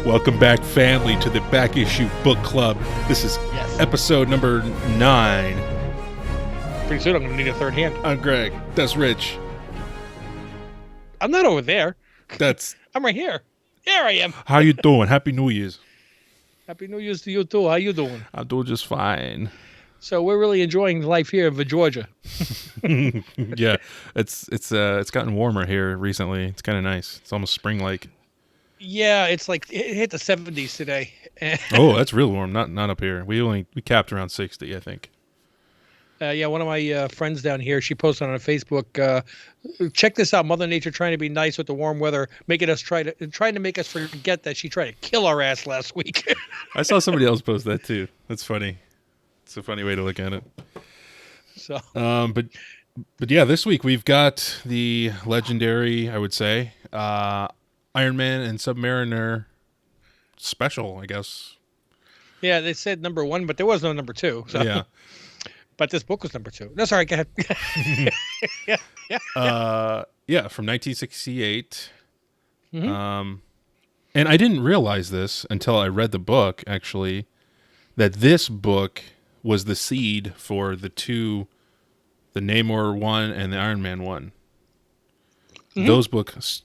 Welcome back, family, to the Back Issue Book Club. This is episode number 9. Pretty soon I'm going to need a third hand. I'm Greg. That's Rich. I'm not over there. That's... I'm right here. There I am. How you doing? Happy New Year's. Happy New Year's to you, too. How you doing? I'm doing just fine. So we're really enjoying life here in Georgia. Yeah, it's gotten warmer here recently. It's kind of nice. It's almost spring-like. Yeah, it's like it hit the 70s today. Oh, that's real warm. Not up here. We capped around 60, I think. Yeah, one of my friends down here, she posted on Facebook, check this out, Mother Nature trying to be nice with the warm weather, trying to make us forget that she tried to kill our ass last week. I saw somebody else post that too. That's funny. It's a funny way to look at it. So, but yeah, this week we've got the legendary, I would say, Iron Man and Submariner special, I guess. Yeah, they said number 1, but there was no number 2. So. Yeah. But this book was number 2. No, sorry, go ahead. Yeah, from 1968. Mm-hmm. And I didn't realize this until I read the book, actually, that this book was the seed for the Namor one and the Iron Man one. Mm-hmm. Those books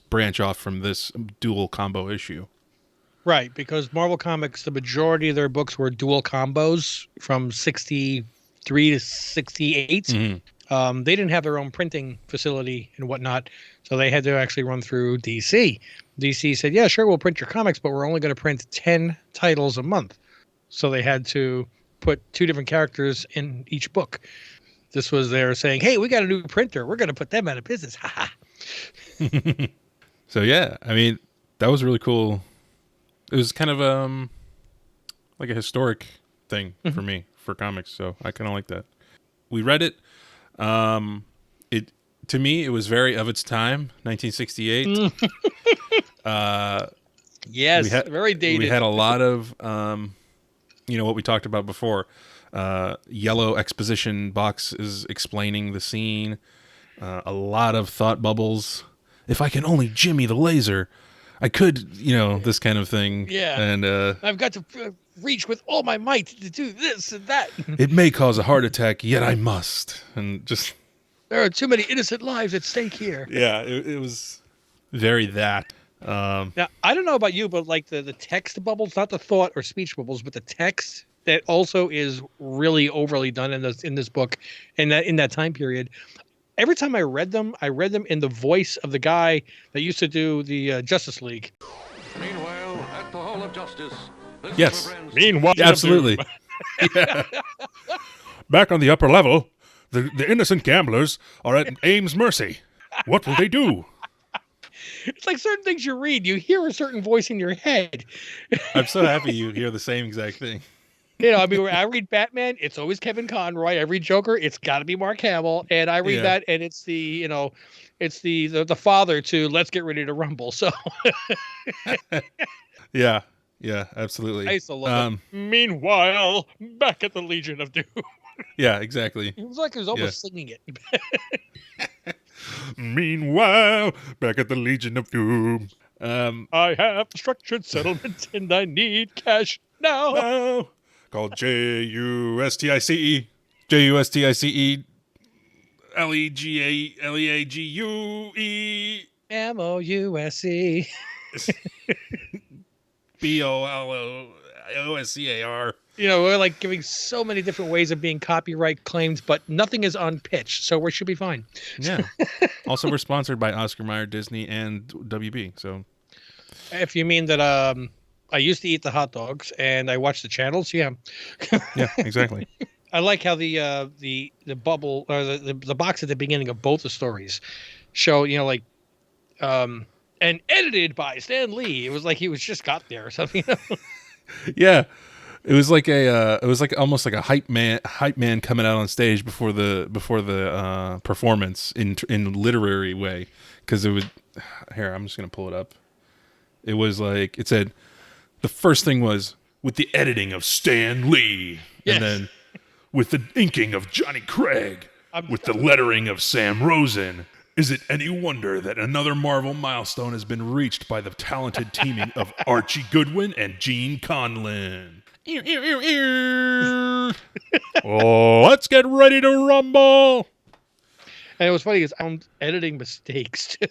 branch off from this dual combo issue. Right, because Marvel Comics, the majority of their books were dual combos from 63 to 68. Mm-hmm. They didn't have their own printing facility and whatnot, so they had to actually run through DC. DC said, yeah, sure, we'll print your comics, but we're only going to print 10 titles a month. So they had to put 2 different characters in each book. This was their saying, hey, we got a new printer. We're going to put them out of business. Ha So, yeah, I mean, that was really cool. It was kind of like a historic thing for me, for comics, so I kind of like that. We read it. To me, it was very of its time, 1968. Yes, very dated. We had a lot of, what we talked about before. Yellow exposition boxes explaining the scene. A lot of thought bubbles. If I can only jimmy the laser, I could, this kind of thing. Yeah. And I've got to reach with all my might to do this and that. It may cause a heart attack, yet I must. And just... There are too many innocent lives at stake here. Yeah, it was very that. Now, I don't know about you, but like the text bubbles, not the thought or speech bubbles, but the text that also is really overly done in this book and in that time period. Every time I read them in the voice of the guy that used to do the Justice League. Meanwhile, at the Hall of Justice. Yes. Meanwhile, absolutely. Yeah. Back on the upper level, the innocent gamblers are at Ames' mercy. What will they do? It's like certain things you read, you hear a certain voice in your head. I'm so happy you hear the same exact thing. I mean, when I read Batman, it's always Kevin Conroy. I read Joker, it's got to be Mark Hamill. And I read that, and it's it's the father to Let's Get Ready to Rumble. So, yeah, absolutely. I used to love it. Meanwhile, back at the Legion of Doom. Yeah, exactly. It was like he was almost singing it. Meanwhile, back at the Legion of Doom. I have a structured settlement and I need cash now. Called Justice. Justice. League. MOUSE. BOLOSCAR. We're like giving so many different ways of being copyright claims, but nothing is on pitch, so we should be fine. Yeah. Also, we're sponsored by Oscar Mayer, Disney, and WB. So, if you mean that, I used to eat the hot dogs and I watched the channels. Yeah. Yeah, exactly. I like how the bubble or the box at the beginning of both the stories show, and edited by Stan Lee. It was like he was just got there or something. Yeah. It was like almost like a hype man coming out on stage before the performance in literary way, because it would. Here, I'm just gonna pull it up. It was like it said. The first thing was with the editing of Stan Lee, and then with the inking of Johnny Craig, with the lettering of Sam Rosen, Is it any wonder that another Marvel milestone has been reached by the talented teaming of Archie Goodwin and Gene Conlan? Oh, let's get ready to rumble. And it was funny because I found editing mistakes too.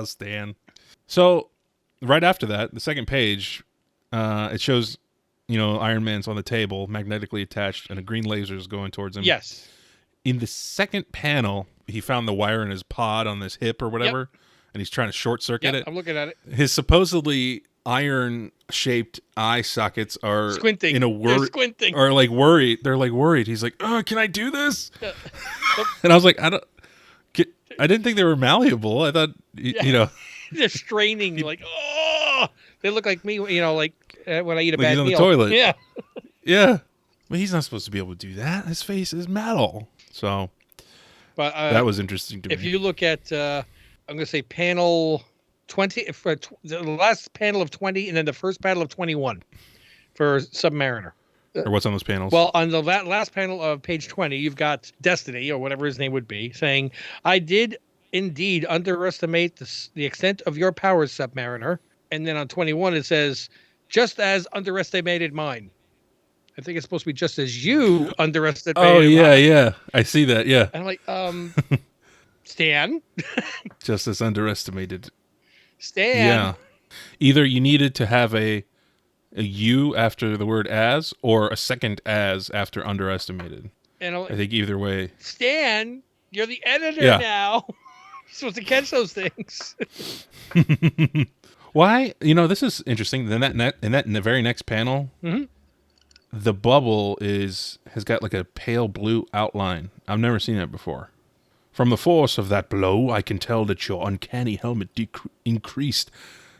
Stan. So, right after that, the second page, it shows, Iron Man's on the table, magnetically attached, and a green laser is going towards him. Yes. In the second panel, he found the wire in his pod on his hip or whatever, and he's trying to short circuit it. I'm looking at it. His supposedly iron-shaped eye sockets are Squinting. They're squinting. Or like worried. They're like worried. He's like, "Oh, can I do this?" And I was like, I didn't think they were malleable. I thought, they're straining. Like, oh, they look like me. Like when I eat a bad he's on meal. the toilet. Yeah. Yeah. But he's not supposed to be able to do that. His face is metal. So, but that was interesting to me. If you look at, I'm going to say panel 20, for the last panel of 20, and then the first panel of 21 for Submariner. Or what's on those panels? Well, on the last panel of page 20, you've got Destiny, or whatever his name would be, saying, "I did indeed underestimate the extent of your powers, Submariner." And then on 21, it says, "Just as underestimated mine." I think it's supposed to be just as you underestimated mine. Yeah. I see that, yeah. And I'm like, Stan? Just as underestimated. Stan? Yeah. Either you needed to have a U after the word as, or a second as after underestimated. And I think either way. Stan, you're the editor now. You're supposed to catch those things. Why? This is interesting. Then in the very next panel, the bubble has got like a pale blue outline. I've never seen that before. From the force of that blow, I can tell that your uncanny helmet increased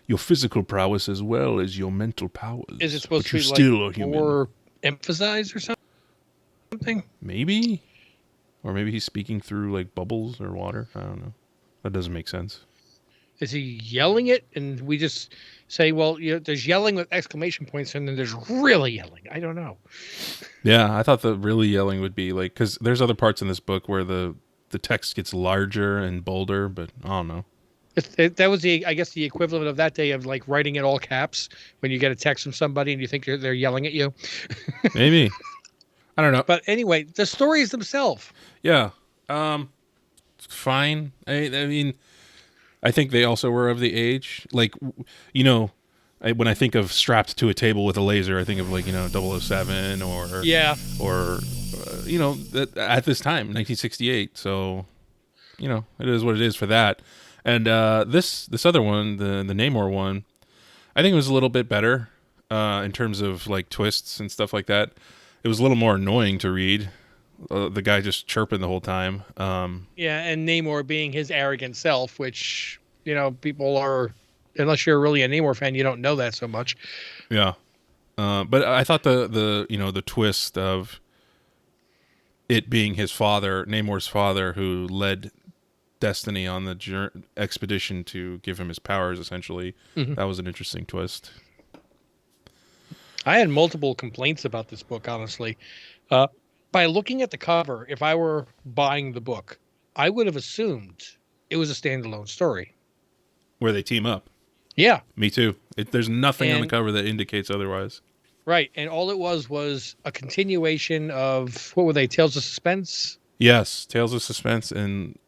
your physical prowess as well as your mental powers. Is it supposed to be still like more emphasized or something? Maybe. Or maybe he's speaking through like bubbles or water. I don't know. That doesn't make sense. Is he yelling it? And we just say, well, there's yelling with exclamation points, and then there's really yelling. I don't know. Yeah, I thought the really yelling would be like, because there's other parts in this book where the text gets larger and bolder, but I don't know. That was I guess the equivalent of that day of like writing in all caps when you get a text from somebody and you think they're yelling at you. Maybe. I don't know. But anyway, the stories themselves. Yeah. Fine. I mean, I think they also were of the age. Like, when I think of strapped to a table with a laser, I think of like, 007 or... Yeah. Or, at this time, 1968. So, it is what it is for that. And this other one, the Namor one, I think it was a little bit better in terms of like twists and stuff like that. It was a little more annoying to read. The guy just chirping the whole time. Yeah, and Namor being his arrogant self, which people are, unless you're really a Namor fan, you don't know that so much. Yeah, but I thought the twist of it being his father, Namor's father, who led Destiny on the expedition to give him his powers, essentially. Mm-hmm. That was an interesting twist. I had multiple complaints about this book, honestly. By looking at the cover, if I were buying the book, I would have assumed it was a standalone story. Where they team up. Yeah. Me too. There's nothing on the cover that indicates otherwise. Right. And all it was a continuation of, what were they, Tales of Suspense? Yes, Tales of Suspense and...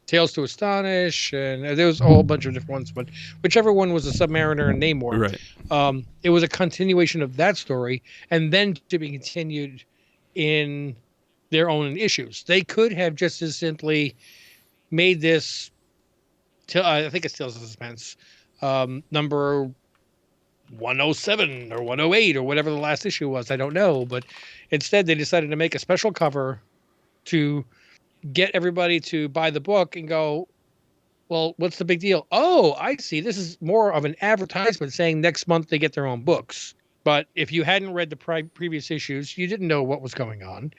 Tales to Astonish, and there was a whole bunch of different ones, but whichever one was a Submariner and Namor, right. It was a continuation of that story, and then to be continued in their own issues. They could have just as simply made this, I think it's Tales of Suspense, number 107 or 108 or whatever the last issue was. I don't know, but instead they decided to make a special cover to get everybody to buy the book and go, well, what's the big deal? Oh, I see. This is more of an advertisement saying next month they get their own books. But if you hadn't read the previous issues, you didn't know what was going on.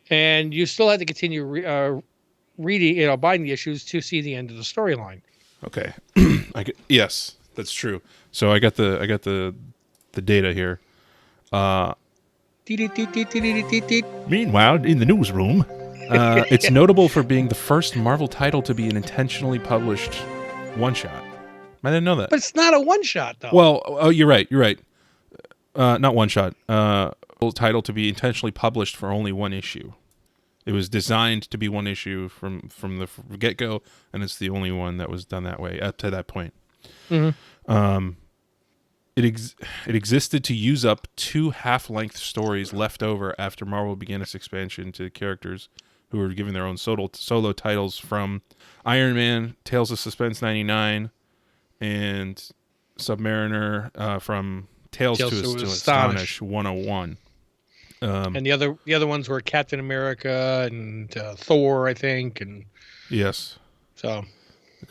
And you still had to continue reading, buying the issues to see the end of the storyline. Okay. Yes, that's true. So I got the data here. Meanwhile, in the newsroom... It's notable for being the first Marvel title to be an intentionally published one-shot. I didn't know that. But it's not a one-shot, though. Well, oh, you're right. Not one-shot. Title to be intentionally published for only one issue. It was designed to be one issue from the get-go, and it's the only one that was done that way up to that point. Mm-hmm. It existed to use up 2 half-length stories left over after Marvel began its expansion to characters who were given their own solo titles from Iron Man, Tales of Suspense 99, and Submariner from Tales to Astonish 101. And the other ones were Captain America and Thor, I think, and yes. So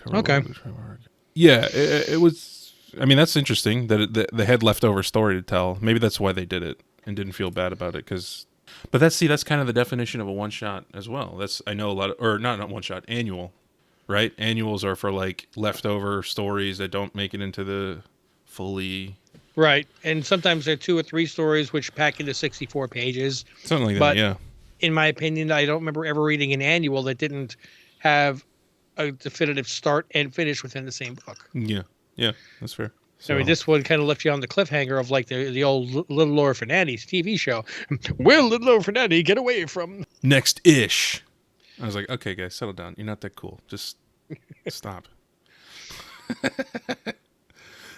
okay, yeah, it was. I mean, that's interesting that they had leftover story to tell. Maybe that's why they did it and didn't feel bad about it. But that's kind of the definition of a one shot as well. I know a lot of, or not one shot, annual, right? Annuals are for like leftover stories that don't make it into the fully. Right, and sometimes they're 2 or 3 stories which pack into 64 pages. Something like but that, yeah. In my opinion, I don't remember ever reading an annual that didn't have a definitive start and finish within the same book. Yeah, that's fair. So, I mean, this one kind of left you on the cliffhanger of like the old Little Orphan Annie's TV show. Well, Little Orphan Annie, get away from... Next-ish. I was like, okay, guys, settle down. You're not that cool. Just stop.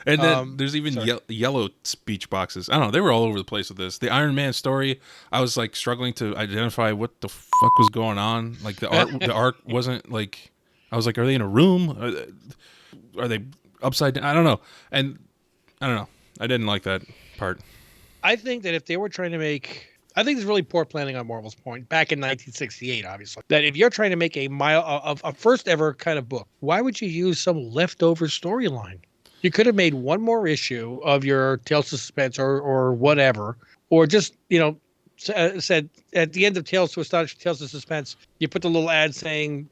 And then there's even yellow speech boxes. I don't know. They were all over the place with this. The Iron Man story, I was like struggling to identify what the fuck was going on. Like the art wasn't like... I was like, are they in a room? Are they... upside down? I don't know. And I don't know. I didn't like that part. I think that if they were trying to make... I think it's really poor planning on Marvel's point back in 1968, obviously. That if you're trying to make a first ever kind of book, why would you use some leftover storyline? You could have made one more issue of your Tales of Suspense or whatever, or just, said at the end of Tales to Astonish, Tales of Suspense, you put the little ad saying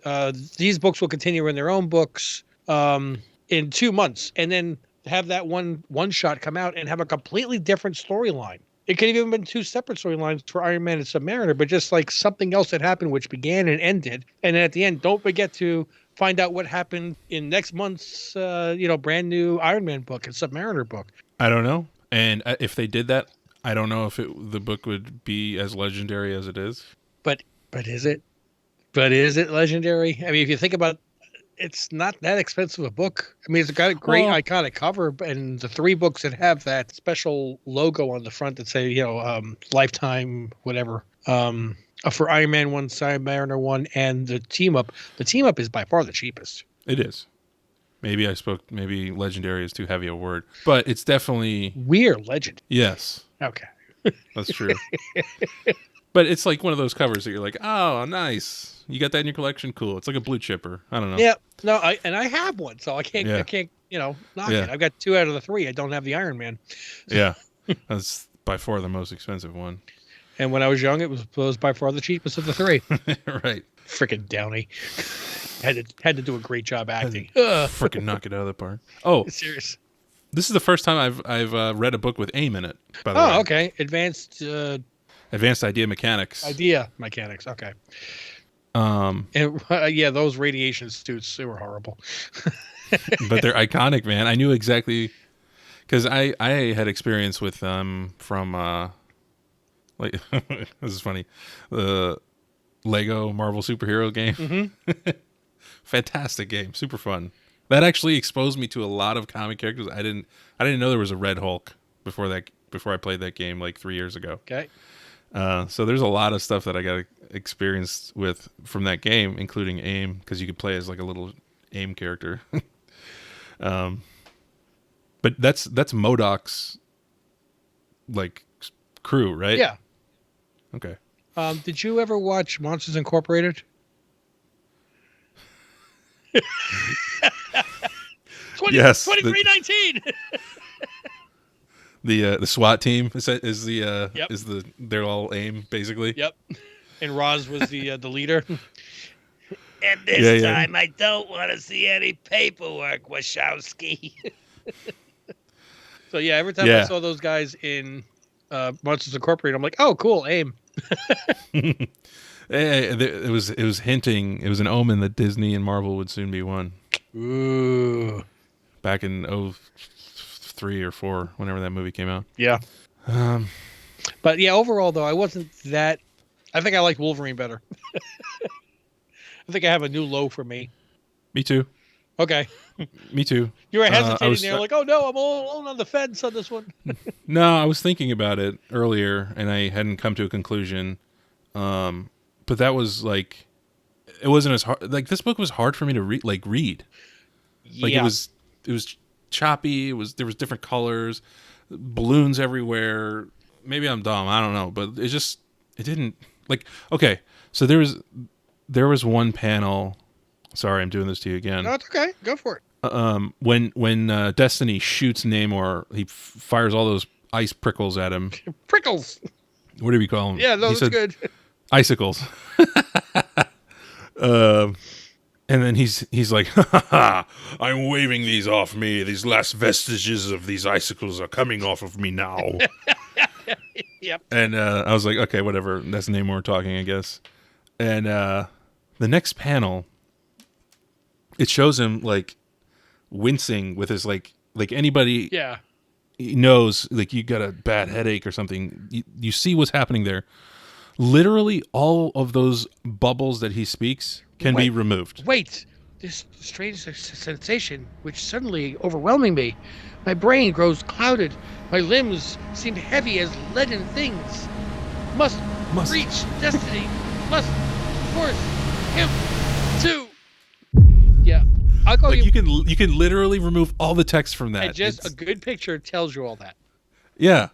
these books will continue in their own books in 2 months, and then have that one shot come out and have a completely different storyline. It could have even been 2 separate storylines for Iron Man and Submariner, but just like something else that happened which began and ended. And then at the end, don't forget to find out what happened in next month's brand new Iron Man book and Submariner book. I don't know. And if they did that, I don't know if the book would be as legendary as it is. But is it? But is it legendary? I mean, if you think about, it's not that expensive a book. I mean, it's got a great iconic cover, and the 3 books that have that special logo on the front that say, Lifetime, whatever, for Iron Man 1, Submariner 1, and the team up. The team up is by far the cheapest. It is. Maybe legendary is too heavy a word, but it's definitely... We're legend. Yes. Okay. That's true. But it's like one of those covers that you're like, oh, nice. You got that in your collection? Cool. It's like a blue chipper. I don't know. Yeah. No, I have one, so I can't knock it. I've got 2 out of the 3. I don't have the Iron Man. Yeah. That's by far the most expensive one. And when I was young, it was by far the cheapest of the 3. Right. Freaking Downey. Had to do a great job acting. Freaking knock it out of the park. Oh, serious. This is the first time I've read a book with AIM in it. By the way. Oh, okay. Advanced Idea Mechanics. Idea Mechanics. Okay. And those radiation suits, they were horrible. But they're iconic, man. I knew exactly because I had experience with them from like this is funny, the Lego Marvel superhero game. Mm-hmm. Fantastic game, super fun. That actually exposed me to a lot of comic characters. I didn't know there was a Red Hulk before I played that game like 3 years ago. Okay. So there's a lot of stuff that I got experience with from that game, including AIM, because you could play as like a little AIM character. But that's MODOK's like crew, right? Yeah. Okay. Did you ever watch Monsters Incorporated? 2319. The SWAT team is Yep. they're all AIM basically. Yep. And Roz was the leader. And this time I don't want to see any paperwork, Wachowski. So every time I saw those guys in Monsters Incorporated, I'm like, oh, cool, AIM. It was hinting. It was an omen that Disney and Marvel would soon be one. Ooh. Back in 03 or 4, whenever that movie came out. Yeah. But yeah, overall though, I wasn't that. I think I like Wolverine better. I think I have a new low for me. Me too. Okay. Me too. You were hesitating was, there, like, oh no, I'm all alone on the fence on this one. No, I was thinking about it earlier, and I hadn't come to a conclusion. But that was like, it wasn't as hard. Like this book was hard for me to read. Like Yeah. it was choppy. There was different colors, balloons everywhere. Maybe I'm dumb. I don't know, but it didn't like. Okay, so there was one panel. Sorry, I'm doing this to you again. No, it's okay. Go for it. When Destiny shoots Namor, he fires all those ice prickles at him. Prickles. What do we call them? Yeah, no, that's good. Icicles. And then he's like, I'm waving these off me. These last vestiges of these icicles are coming off of me now. Yep. And I was like, okay, whatever. That's Namor talking, I guess. And the next panel, it shows him like wincing with his like anybody knows, like you got a bad headache or something. You see what's happening there. Literally all of those bubbles that he speaks can be removed. Wait, this strange sensation, which suddenly overwhelming me. My brain grows clouded. My limbs seem heavy as leaden things. Must reach destiny. Must force him to. Yeah, I'll call like you can literally remove all the text from that. And just a good picture tells you all that. Yeah,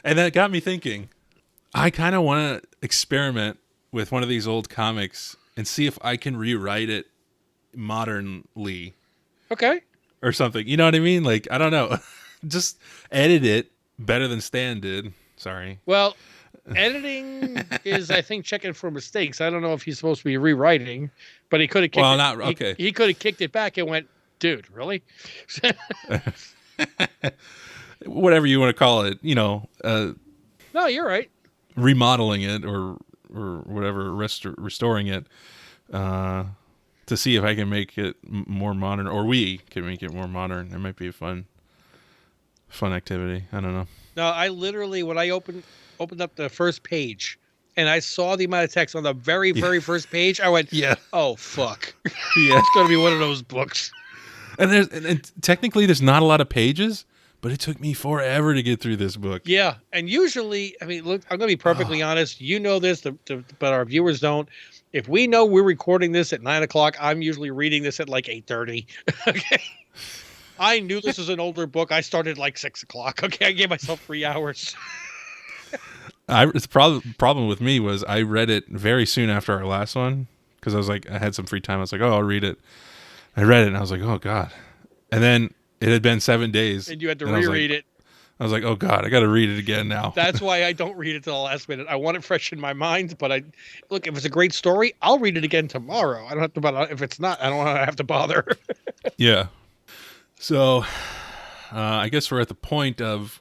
and that got me thinking. I kind of want to experiment with one of these old comics and see if I can rewrite it modernly. Okay. Or something. You know what I mean? Like, I don't know. Just edit it better than Stan did. Sorry. Well, editing is, I think, checking for mistakes. I don't know if he's supposed to be rewriting, but he could have kicked okay. He could have kicked it back and went, dude, really? Whatever you want to call it, you know. No, you're right. Remodeling it or whatever, restoring it to see if I can make it more modern, or we can make it more modern. It might be a fun activity. I don't know. No, I literally, when I opened up the first page and I saw the amount of text on the very first page, I went, oh fuck, it's going to be one of those books. And technically there's not a lot of pages, but it took me forever to get through this book. Yeah, and usually, I mean, look, I'm going to be perfectly honest. You know this, but our viewers don't. If we know we're recording this at 9:00, I'm usually reading this at like 8:30. Okay. I knew this was an older book. I started like 6:00. Okay, I gave myself 3 hours. The problem with me was I read it very soon after our last one because I had some free time. I was like, oh, I'll read it. I read it and I was like, oh god. And then it had been 7 days. And you had to reread it. I was like, oh god, I got to read it again now. That's why I don't read it till the last minute. I want it fresh in my mind, but look, if it's a great story, I'll read it again tomorrow. I don't have to bother. If it's not, I don't have to bother. Yeah. So, I guess we're at the point of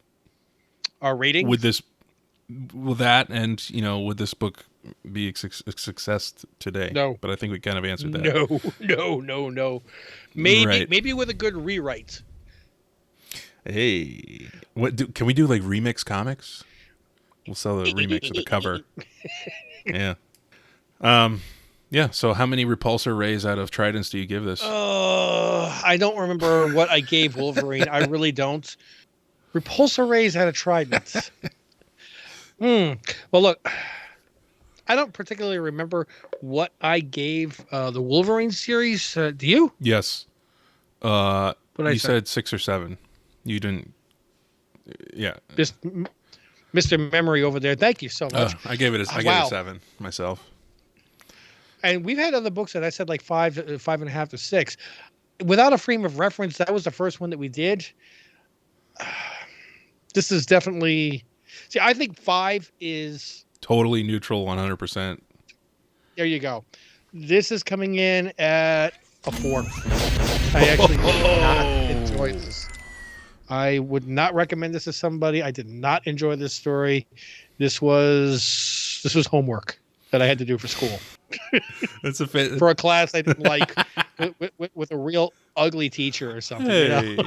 our rating with that, and would this book be a success today? No, but I think we kind of answered that. No. Maybe with a good rewrite. Hey, can we do like remix comics? We'll sell the remix of the cover. Yeah. Yeah. So how many repulsor rays out of tridents do you give this? I don't remember what I gave Wolverine. I really don't. Repulsor rays out of tridents. Well, look, I don't particularly remember what I gave the Wolverine series. Do you? Yes. You said 6 or 7. You didn't. Yeah. Mr. Memory over there. Thank you so much. I gave it a 7 myself. And we've had other books that I said like 5.5 to 6. Without a frame of reference, that was the first one that we did. This is definitely. See, I think 5 is totally neutral, 100%. There you go. This is coming in at a 4. I actually did not enjoy this. I would not recommend this to somebody. I did not enjoy this story. This was homework. that I had to do for school. That's a For a class I didn't like with a real ugly teacher or something. Hey. You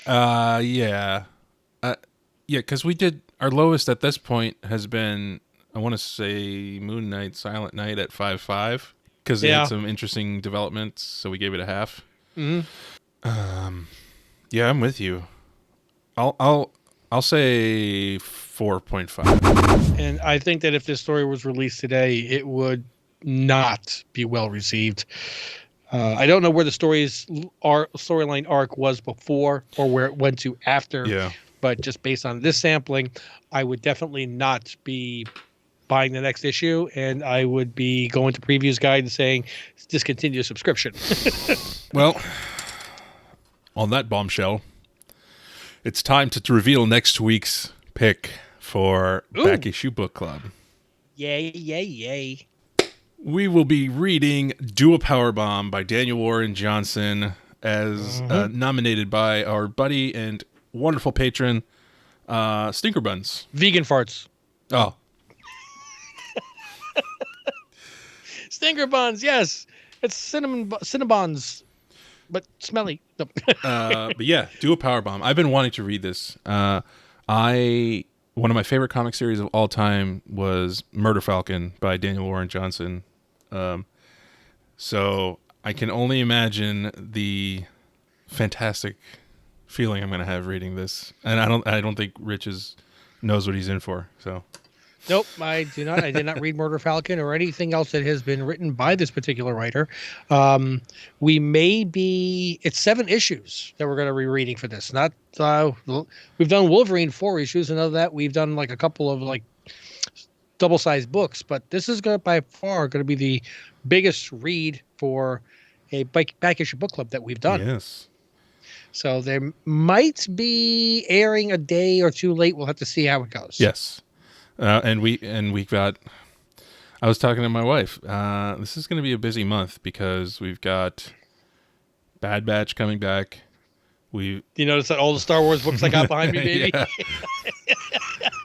know? Yeah. Yeah, because we did our lowest at this point has been, I want to say Moon Knight, Silent Night at 5.5 because they had some interesting developments, so we gave it a half. Yeah, I'm with you. I'll say 4.5. And I think that if this story was released today, it would not be well received. I don't know where the storyline arc was before or where it went to after. Yeah. But just based on this sampling, I would definitely not be buying the next issue, and I would be going to Previews Guide and saying discontinue subscription. Well, on that bombshell, it's time to reveal next week's pick for Back Issue Book Club. Yay, yay, yay. We will be reading Dual Powerbomb by Daniel Warren Johnson as nominated by our buddy and wonderful patron, Stinker Buns. Vegan farts. Oh. Stinker Buns, yes. It's Cinnabons, but smelly. No. But yeah, Dual Powerbomb. I've been wanting to read this. One of my favorite comic series of all time was Murder Falcon by Daniel Warren Johnson. So I can only imagine the fantastic feeling I'm going to have reading this, and I don't think Rich knows what he's in for. So, nope, I do not. I did not read Murder Falcon or anything else that has been written by this particular writer. It's 7 issues that we're going to be reading for this. Not we've done Wolverine 4 issues, and other than that, we've done like a couple of like double-sized books. But this is by far going to be the biggest read for a back issue book club that we've done. Yes. So there might be airing a day or two late. We'll have to see how it goes. Yes. And we got, I was talking to my wife, this is going to be a busy month because we've got Bad Batch coming back. You notice that all the Star Wars books I got behind me, baby?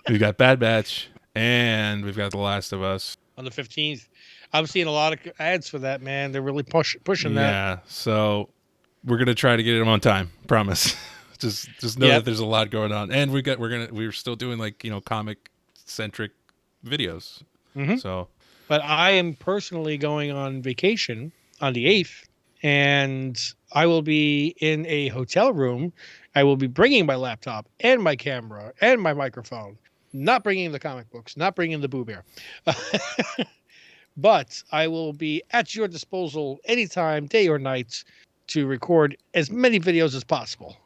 We've got Bad Batch and we've got The Last of Us. On the 15th. I'm seeing a lot of ads for that, man. They're really pushing that. Yeah. So we're going to try to get them on time. Promise. just know that there's a lot going on. And we're still doing like, comic centric videos. So, but I am personally going on vacation on the 8th, and I will be in a hotel room. I will be bringing my laptop and my camera and my microphone, not bringing the comic books, not bringing the Boo Bear. But I will be at your disposal anytime, day or night, to record as many videos as possible.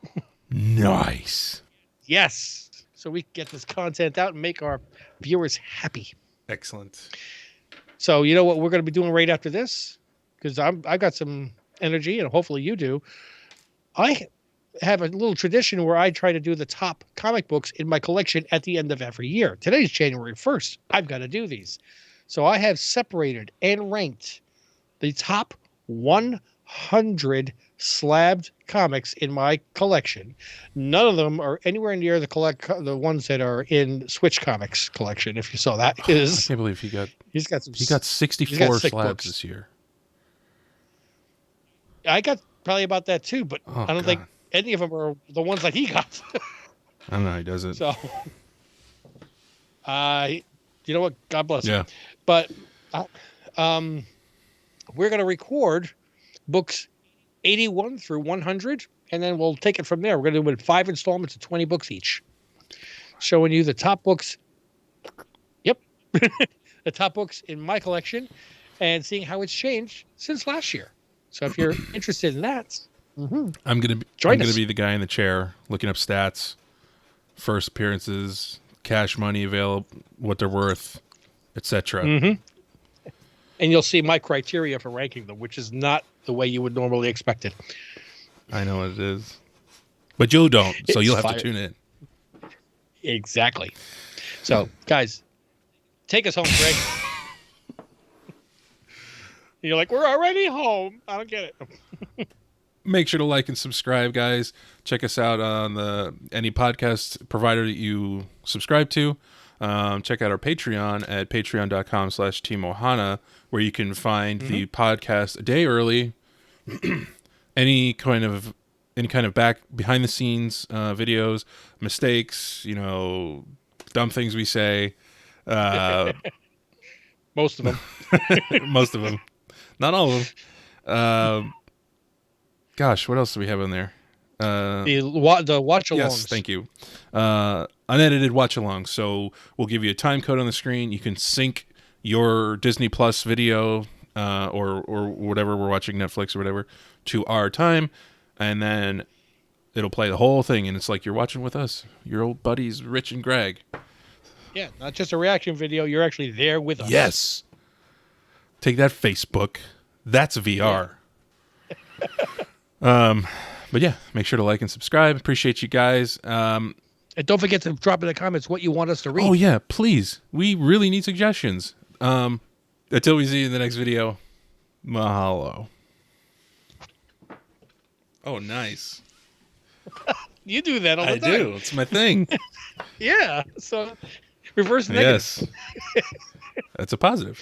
Nice. Yes. So we can get this content out and make our viewers happy. Excellent. So you know what we're going to be doing right after this? Because I've got some energy, and hopefully you do. I have a little tradition where I try to do the top comic books in my collection at the end of every year. Today's January 1st. I've got to do these. So I have separated and ranked the top 100 slabbed comics in my collection. None of them are anywhere near the ones that are in Switch Comics collection. If you saw that, I can't believe he got 64 slabs books this year. I got probably about that too, but I don't think any of them are the ones that he got. I don't know. He does it. So, you know what? God bless him. Yeah. But we're going to record books 81 through 100, and then we'll take it from there. We're going to do it in 5 installments of 20 books each, showing you the top books. Yep. The top books in my collection and seeing how it's changed since last year. So if you're interested in that, I'm going to be the guy in the chair looking up stats, first appearances, cash money available, what they're worth, etc. And you'll see my criteria for ranking them, which is not the way you would normally expect it. I know what it is. But you don't, so you'll have to tune in. Exactly. So, guys, take us home, Greg. You're like, we're already home. I don't get it. Make sure to like and subscribe, guys. Check us out on any podcast provider that you subscribe to. check out our Patreon at patreon.com/TeamOhana, where you can find the podcast a day early. any kind of back behind the scenes videos, mistakes, dumb things we say. Most of them. Most of them. Not all of them. Gosh, what else do we have in there? The watch-alongs. Yes, thank you. Unedited watch-alongs. So we'll give you a time code on the screen. You can sync your Disney Plus video or whatever we're watching, Netflix or whatever, to our time, and then it'll play the whole thing, and it's like you're watching with us, your old buddies, Rich and Greg. Yeah, not just a reaction video. You're actually there with us. Yes. Take that, Facebook. That's VR. But yeah, make sure to like and subscribe. Appreciate you guys. And don't forget to drop in the comments what you want us to read. Oh yeah, please. We really need suggestions. Until we see you in the next video. Mahalo. Oh, nice. You do that all the time. I do. It's my thing. Yeah. So reverse negative. Yes. That's a positive.